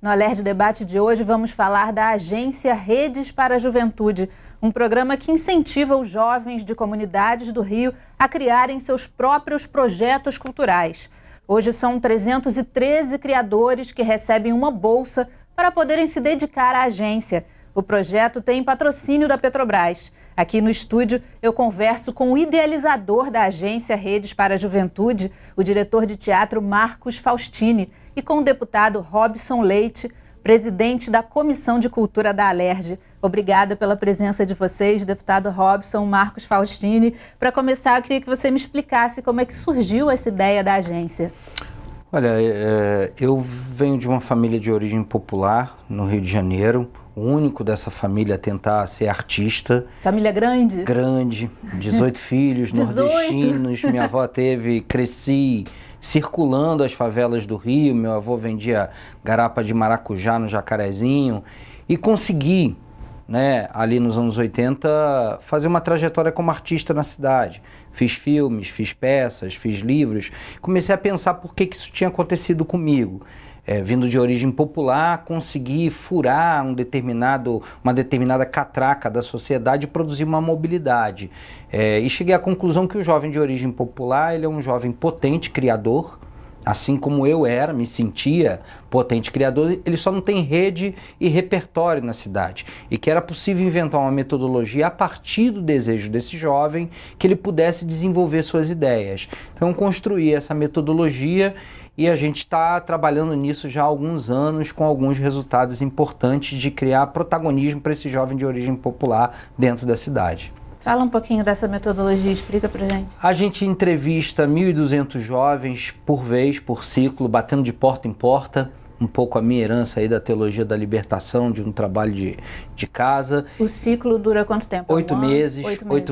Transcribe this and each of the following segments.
No Alerj Debate de hoje vamos falar da agência Redes para a Juventude, um programa que incentiva os jovens de comunidades do Rio a criarem seus próprios projetos culturais. Hoje são 313 criadores que recebem uma bolsa para poderem se dedicar à agência. O projeto tem patrocínio da Petrobras. Aqui no estúdio eu converso com o idealizador da agência Redes para a Juventude, o diretor de teatro Marcos Faustini, e com o deputado Robson Leite, presidente da Comissão de Cultura da Alerj. Obrigada pela presença de vocês, deputado Robson, Marcos Faustini. Para começar, eu queria que você me explicasse como é que surgiu essa ideia da agência. Olha, eu venho de uma família de origem popular no Rio de Janeiro, o único dessa família a tentar ser artista. Família grande? Grande, 18 filhos, 18. Nordestinos, minha avó cresci circulando as favelas do Rio, meu avô vendia garapa de maracujá no Jacarezinho e consegui, ali nos anos 80, fazer uma trajetória como artista na cidade. Fiz filmes, fiz peças, fiz livros, comecei a pensar por que isso tinha acontecido comigo. Vindo de origem popular, consegui furar uma determinada catraca da sociedade e produzir uma mobilidade. E cheguei à conclusão que o jovem de origem popular, ele é um jovem potente, criador, assim como eu me sentia potente criador, ele só não tem rede e repertório na cidade. E que era possível inventar uma metodologia a partir do desejo desse jovem que ele pudesse desenvolver suas ideias. Então eu construí essa metodologia e a gente está trabalhando nisso já há alguns anos com alguns resultados importantes de criar protagonismo para esse jovem de origem popular dentro da cidade. Fala um pouquinho dessa metodologia, explica pra gente. A gente entrevista 1.200 jovens por vez, por ciclo, batendo de porta em porta, um pouco a minha herança aí da teologia da libertação, de um trabalho de casa. O ciclo dura quanto tempo? 8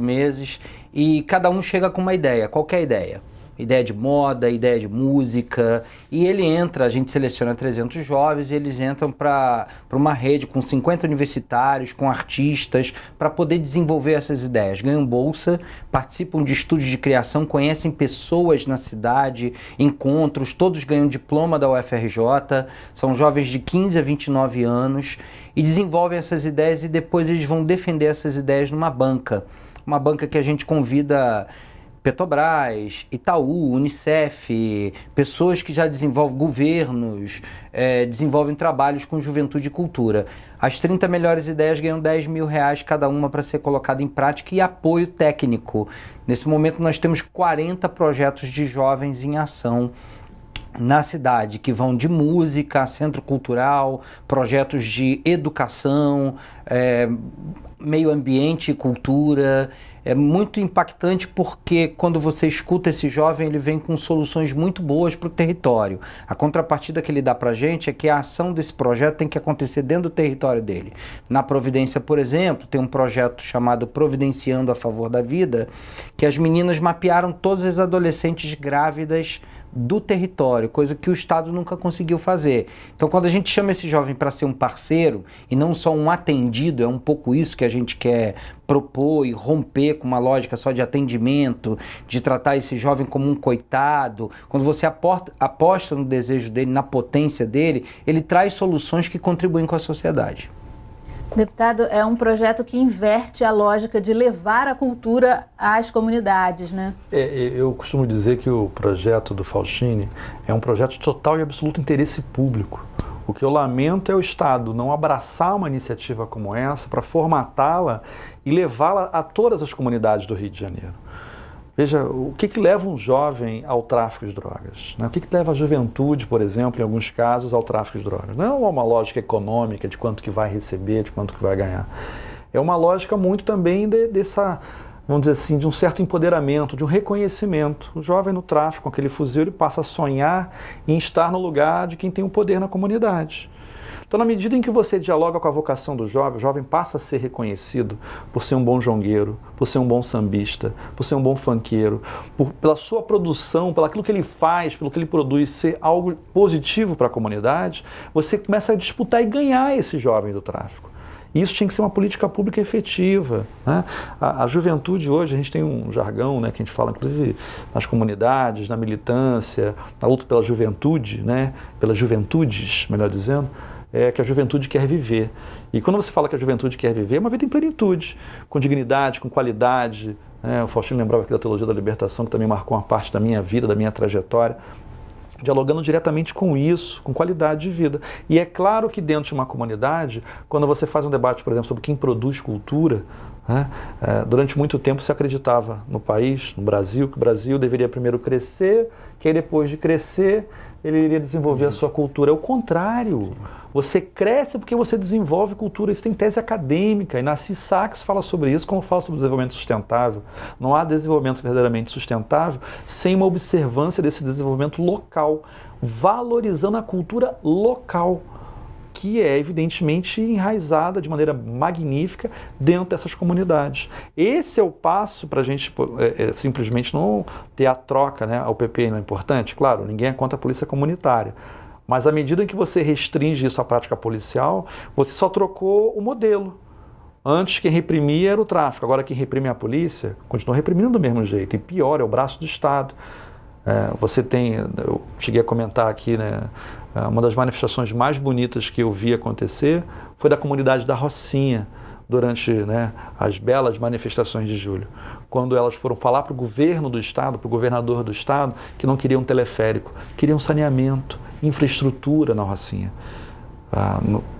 meses. E cada um chega com uma ideia, qualquer ideia. Ideia de moda, ideia de música, e a gente seleciona 300 jovens e eles entram para uma rede com 50 universitários, com artistas, para poder desenvolver essas ideias. Ganham bolsa, participam de estúdios de criação, conhecem pessoas na cidade, encontros, todos ganham diploma da UFRJ, são jovens de 15 a 29 anos e desenvolvem essas ideias e depois eles vão defender essas ideias numa banca. Uma banca que a gente convida Petrobras, Itaú, Unicef, pessoas que já desenvolvem, governos, desenvolvem trabalhos com juventude e cultura. As 30 melhores ideias ganham R$10 mil cada uma para ser colocada em prática e apoio técnico. Nesse momento nós temos 40 projetos de jovens em ação na cidade, que vão de música, centro cultural, projetos de educação, meio ambiente e cultura. É muito impactante porque quando você escuta esse jovem, ele vem com soluções muito boas para o território. A contrapartida que ele dá para a gente é que a ação desse projeto tem que acontecer dentro do território dele. Na Providência, por exemplo, tem um projeto chamado Providenciando a Favor da Vida, que as meninas mapearam todas as adolescentes grávidas do território, coisa que o Estado nunca conseguiu fazer. Então, quando a gente chama esse jovem para ser um parceiro e não só um atendido, é um pouco isso que a gente quer propor e romper com uma lógica só de atendimento, de tratar esse jovem como um coitado. Quando você aposta no desejo dele, na potência dele, ele traz soluções que contribuem com a sociedade. Deputado, é um projeto que inverte a lógica de levar a cultura às comunidades, né? Eu costumo dizer que o projeto do Faustini é um projeto de total e absoluto interesse público. O que eu lamento é o Estado não abraçar uma iniciativa como essa para formatá-la e levá-la a todas as comunidades do Rio de Janeiro. Veja, o que leva um jovem ao tráfico de drogas? Né? O que leva a juventude, por exemplo, em alguns casos, ao tráfico de drogas? Não é uma lógica econômica de quanto que vai receber, de quanto que vai ganhar. É uma lógica muito também dessa, vamos dizer assim, de um certo empoderamento, de um reconhecimento. O jovem no tráfico, com aquele fuzil, ele passa a sonhar em estar no lugar de quem tem o poder na comunidade. Então, na medida em que você dialoga com a vocação do jovem, o jovem passa a ser reconhecido por ser um bom jongueiro, por ser um bom sambista, por ser um bom funkeiro, pela sua produção, pelo aquilo que ele faz, pelo que ele produz, ser algo positivo para a comunidade, você começa a disputar e ganhar esse jovem do tráfico. E isso tinha que ser uma política pública efetiva, né? A juventude hoje, a gente tem um jargão, né, que a gente fala inclusive nas comunidades, na militância, na luta pela juventude, né, pelas juventudes, melhor dizendo, que a juventude quer viver. E quando você fala que a juventude quer viver, é uma vida em plenitude, com dignidade, com qualidade. O Faustino lembrava aqui da Teologia da Libertação, que também marcou uma parte da minha vida, da minha trajetória, dialogando diretamente com isso, com qualidade de vida. E é claro que dentro de uma comunidade, quando você faz um debate, por exemplo, sobre quem produz cultura, durante muito tempo se acreditava no país, no Brasil, que o Brasil deveria primeiro crescer, que aí depois de crescer ele iria desenvolver a sua cultura. É o contrário. Você cresce porque você desenvolve cultura. Isso tem tese acadêmica. E Narcís Sachs fala sobre isso, como fala sobre desenvolvimento sustentável. Não há desenvolvimento verdadeiramente sustentável sem uma observância desse desenvolvimento local, valorizando a cultura local, que é evidentemente enraizada de maneira magnífica dentro dessas comunidades. Esse é o passo para a gente simplesmente não ter a troca, né? O PP não é importante? Claro, ninguém é contra a polícia comunitária. Mas à medida em que você restringe isso à prática policial, você só trocou o modelo. Antes quem reprimia era o tráfico, agora quem reprime é a polícia, continua reprimindo do mesmo jeito. E pior, é o braço do Estado. Você tem, eu cheguei a comentar aqui, né, uma das manifestações mais bonitas que eu vi acontecer foi da comunidade da Rocinha, durante, né, as belas manifestações de julho, quando elas foram falar para o governo do Estado, para o governador do Estado, que não queriam teleférico, queriam saneamento, infraestrutura na Rocinha.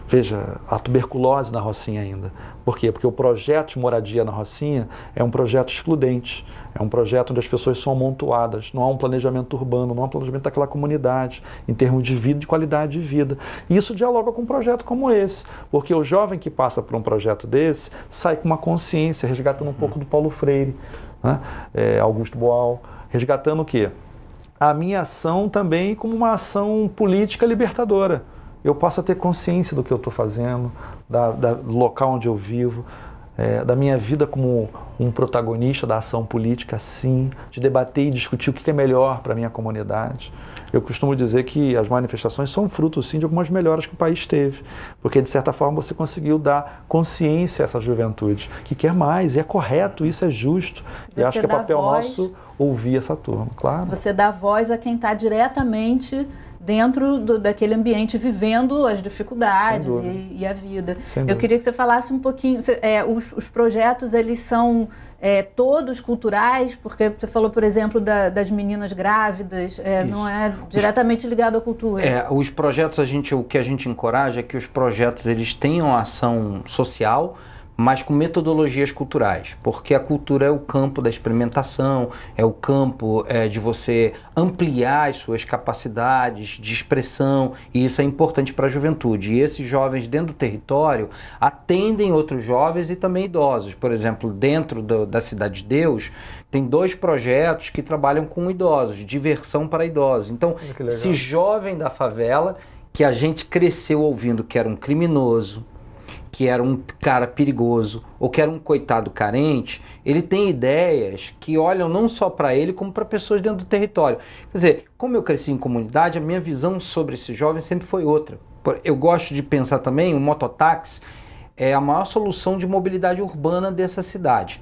Veja, a tuberculose na Rocinha ainda. Por quê? Porque o projeto de moradia na Rocinha é um projeto excludente, é um projeto onde as pessoas são amontoadas, não há um planejamento urbano, não há um planejamento daquela comunidade, em termos de vida, de qualidade de vida. E isso dialoga com um projeto como esse, porque o jovem que passa por um projeto desse sai com uma consciência, resgatando um pouco do Paulo Freire, né? Augusto Boal, resgatando o quê? A minha ação também como uma ação política libertadora. Eu passo a ter consciência do que eu estou fazendo, do local onde eu vivo, da minha vida como um protagonista da ação política, sim, de debater e discutir o que é melhor para a minha comunidade. Eu costumo dizer que as manifestações são fruto, sim, de algumas melhoras que o país teve, porque, de certa forma, você conseguiu dar consciência a essa juventude, que quer mais, e é correto, isso é justo, e acho que é papel nosso ouvir essa turma, claro. Você dá voz a quem está diretamente dentro daquele ambiente, vivendo as dificuldades e a vida. Eu queria que você falasse um pouquinho, os projetos, eles são todos culturais, porque você falou, por exemplo, das meninas grávidas, não é diretamente ligado à cultura. Os projetos, o que a gente encoraja é que os projetos eles tenham ação social, mas com metodologias culturais, porque a cultura é o campo da experimentação, é o campo de você ampliar as suas capacidades de expressão, e isso é importante para a juventude. E esses jovens dentro do território atendem outros jovens e também idosos. Por exemplo, dentro da Cidade de Deus, tem 2 projetos que trabalham com idosos, diversão para idosos. Então, esse jovem da favela, que a gente cresceu ouvindo que era um criminoso, que era um cara perigoso, ou que era um coitado carente, ele tem ideias que olham não só para ele, como para pessoas dentro do território. Quer dizer, como eu cresci em comunidade, a minha visão sobre esse jovem sempre foi outra. Eu gosto de pensar também, o mototáxi é a maior solução de mobilidade urbana dessa cidade.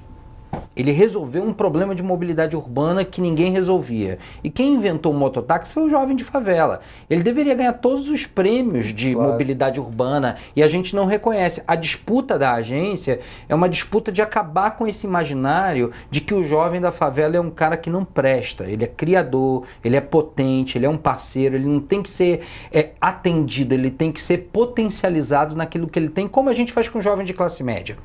Ele resolveu um problema de mobilidade urbana que ninguém resolvia. E quem inventou o mototáxi foi o jovem de favela. Ele deveria ganhar todos os prêmios de mobilidade urbana e a gente não reconhece. A disputa da agência é uma disputa de acabar com esse imaginário de que o jovem da favela é um cara que não presta. Ele é criador, ele é potente, ele é um parceiro, ele não tem que ser atendido, ele tem que ser potencializado naquilo que ele tem, como a gente faz com o jovem de classe média.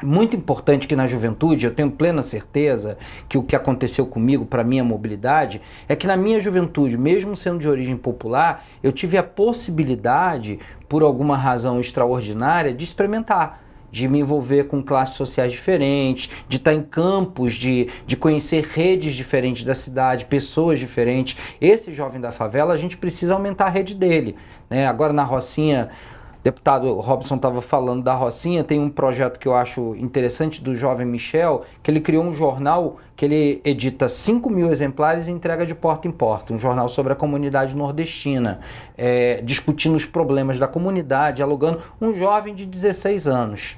Muito importante que na juventude, eu tenho plena certeza que o que aconteceu comigo para minha mobilidade é que na minha juventude, mesmo sendo de origem popular, eu tive a possibilidade, por alguma razão extraordinária, de experimentar, de me envolver com classes sociais diferentes, de estar em campos, de conhecer redes diferentes da cidade, pessoas diferentes. Esse jovem da favela, a gente precisa aumentar a rede dele, né? Agora na Rocinha, deputado Robson estava falando da Rocinha, tem um projeto que eu acho interessante do jovem Michel, que ele criou um jornal que ele edita 5.000 exemplares e entrega de porta em porta, um jornal sobre a comunidade nordestina, discutindo os problemas da comunidade, dialogando, um jovem de 16 anos.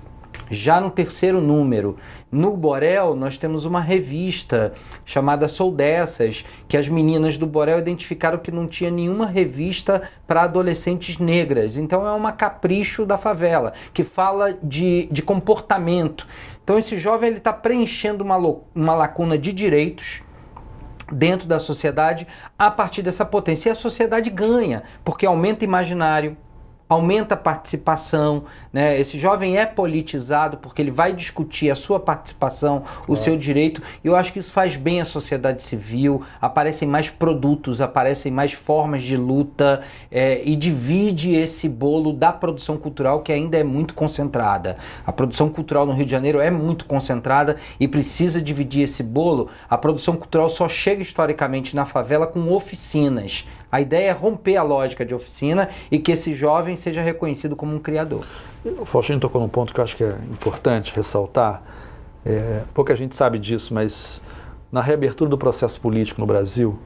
Já no terceiro número, no Borel, nós temos uma revista chamada Sou Dessas, que as meninas do Borel identificaram que não tinha nenhuma revista para adolescentes negras. Então é uma capricho da favela, que fala de comportamento. Então esse jovem está preenchendo uma lacuna de direitos dentro da sociedade a partir dessa potência. E a sociedade ganha, porque aumenta o imaginário, aumenta a participação, né? Esse jovem é politizado porque ele vai discutir a sua participação, o seu direito, e eu acho que isso faz bem à sociedade civil, aparecem mais produtos, aparecem mais formas de luta, e divide esse bolo da produção cultural, que ainda é muito concentrada. A produção cultural no Rio de Janeiro é muito concentrada e precisa dividir esse bolo. A produção cultural só chega historicamente na favela com oficinas. A ideia é romper a lógica de oficina e que esse jovem seja reconhecido como um criador. O Faustino tocou num ponto que eu acho que é importante ressaltar. Pouca gente sabe disso, mas na reabertura do processo político no Brasil,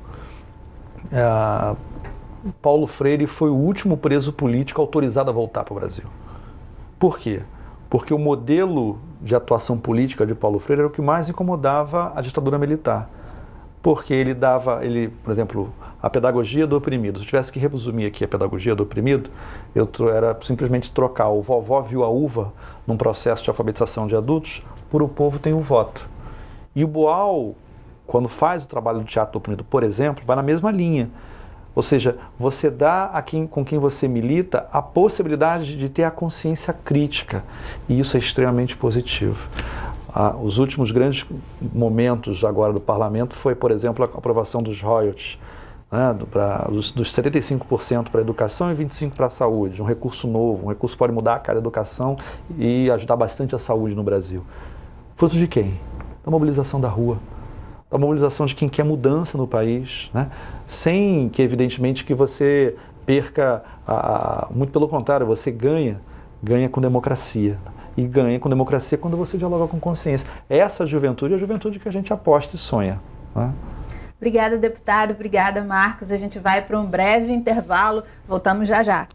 Paulo Freire foi o último preso político autorizado a voltar para o Brasil. Por quê? Porque o modelo de atuação política de Paulo Freire era o que mais incomodava a ditadura militar. Porque ele dava, por exemplo, a pedagogia do oprimido. Se eu tivesse que resumir aqui a pedagogia do oprimido, era simplesmente trocar o vovó viu a uva num processo de alfabetização de adultos por o povo tem o voto. E o Boal, quando faz o trabalho do teatro do oprimido, por exemplo, vai na mesma linha. Ou seja, você dá com quem você milita a possibilidade de ter a consciência crítica. E isso é extremamente positivo. Os últimos grandes momentos agora do parlamento foi, por exemplo, a aprovação dos royalties, né, dos 75% para a educação e 25% para a saúde. Um recurso novo, um recurso que pode mudar a cara da educação e ajudar bastante a saúde no Brasil. Fruto de quem? Da mobilização da rua, da mobilização de quem quer mudança no país, né? Sem que, evidentemente, que você perca, muito pelo contrário, você ganha com democracia. E ganha com democracia quando você dialoga com consciência. Essa juventude é a juventude que a gente aposta e sonha, né? Obrigada, deputado. Obrigada, Marcos. A gente vai para um breve intervalo. Voltamos já já.